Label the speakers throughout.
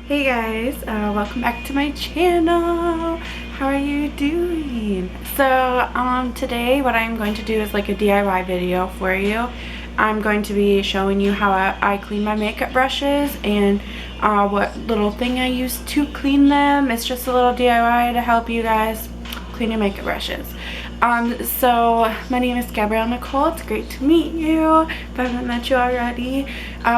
Speaker 1: Hey guys, welcome back to my channel. How are you doing? So today what I'm going to do is like a DIY video for you. I'm going to be showing you how I clean my makeup brushes and what little thing I use to clean them. It's just a little DIY to help you guys clean your makeup brushes. So my name is Gabrielle Nicole. It's great to meet you. If I haven't met you already,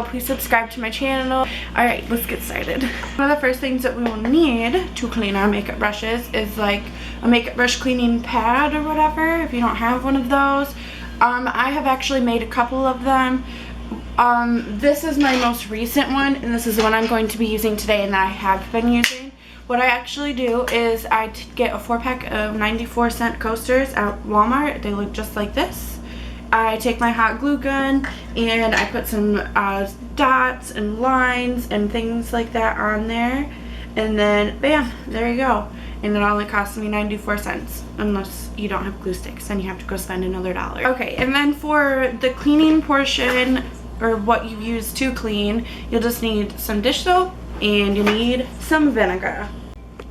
Speaker 1: please subscribe to my channel. Alright, let's get started. One of the first things that we will need to clean our makeup brushes is like a makeup brush cleaning pad or whatever, if you don't have one of those. I have actually made a couple of them. This is my most recent one, and this is the one I'm going to be using today and that I have been using. What I actually do is I get a 4-pack of 94-cent coasters at Walmart. They look just like this. I take my hot glue gun and I put some dots and lines and things like that on there. And then, bam, there you go. And it only costs me 94 cents. Unless you don't have glue sticks, then you have to go spend another $1. Okay, and then for the cleaning portion, or what you use to clean, you'll just need some dish soap and you need some vinegar.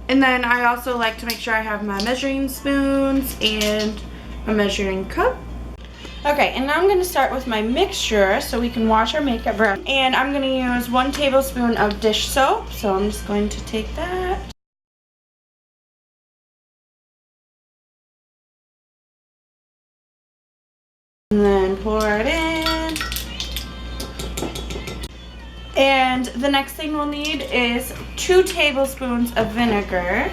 Speaker 1: And then I also like to make sure I have my measuring spoons and a measuring cup. Okay, and now I'm going to start with my mixture so we can wash our makeup brush. And I'm going to use 1 tablespoon of dish soap, so I'm just going to take that. And then pour it in. And the next thing we'll need is 2 tablespoons of vinegar.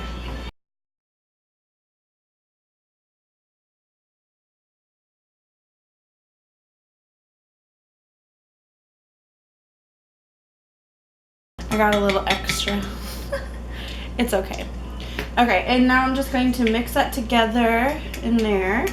Speaker 1: I got a little extra. It's okay. Okay, and now I'm just going to mix that together in there.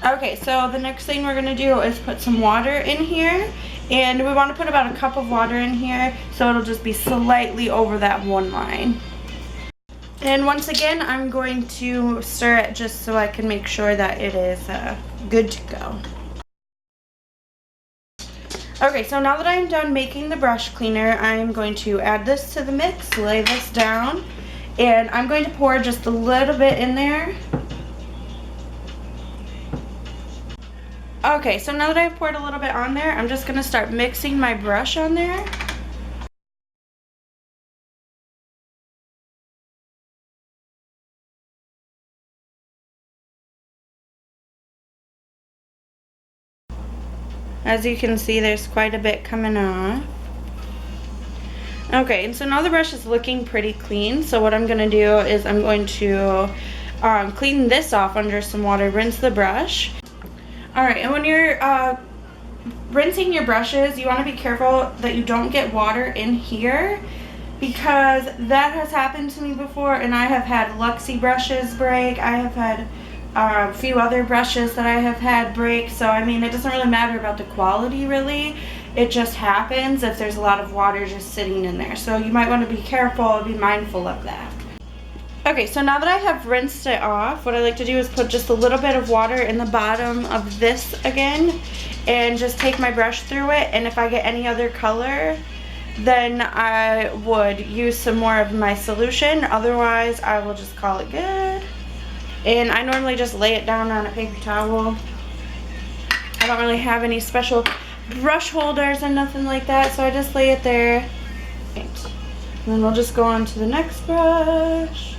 Speaker 1: Okay, so the next thing we're going to do is put some water in here. And we want to put about a cup of water in here so it'll just be slightly over that one line. And once again, I'm going to stir it just so I can make sure that it is good to go. Okay, so now that I'm done making the brush cleaner, I'm going to add this to the mix, lay this down, and I'm going to pour just a little bit in there. Okay, so now that I've poured a little bit on there, I'm just going to start mixing my brush on there. As you can see, there's quite a bit coming off. Okay, and so now the brush is looking pretty clean, so what I'm going to do is I'm going to clean this off under some water, rinse the brush. Alright, and when you're rinsing your brushes, you want to be careful that you don't get water in here, because that has happened to me before, and I have had Luxie brushes break. I have had a few other brushes that I have had break, so I mean, it doesn't really matter about the quality really. It just happens if there's a lot of water just sitting in there. So you might want to be careful, be mindful of that. Okay, so now that I have rinsed it off, what I like to do is put just a little bit of water in the bottom of this again and just take my brush through it, and if I get any other color, then I would use some more of my solution. Otherwise, I will just call it good. And I normally just lay it down on a paper towel. I don't really have any special brush holders and nothing like that, so I just lay it there. And then we'll just go on to the next brush.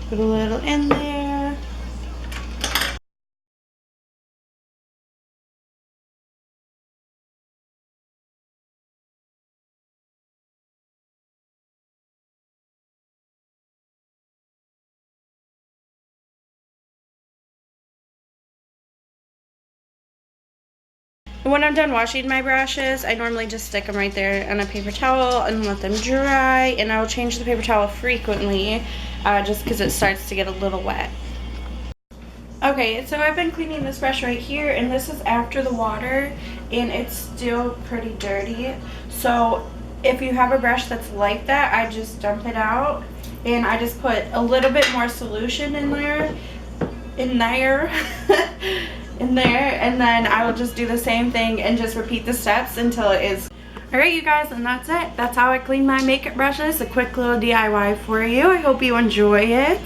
Speaker 1: Put a little in there. When I'm done washing my brushes, I normally just stick them right there on a paper towel and let them dry, and I will change the paper towel frequently just because it starts to get a little wet. Okay, so I've been cleaning this brush right here, and this is after the water, and it's still pretty dirty. So if you have a brush that's like that, I just dump it out and I just put a little bit more solution in there, in there, and then I will just do the same thing and just repeat the steps until it is. Alright you guys, and that's it. That's how I clean my makeup brushes. A quick little DIY for you. I hope you enjoy it.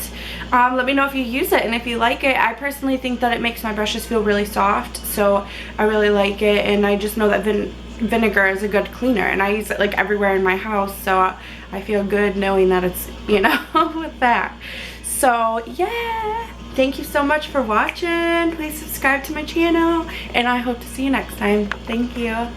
Speaker 1: Let me know if you use it and if you like it. I personally think that it makes my brushes feel really soft, so I really like it, and I just know that vinegar is a good cleaner, and I use it like everywhere in my house, so I feel good knowing that it's, you know, with that. So yeah, thank you so much for watching. Please subscribe to my channel, and I hope to see you next time. Thank you.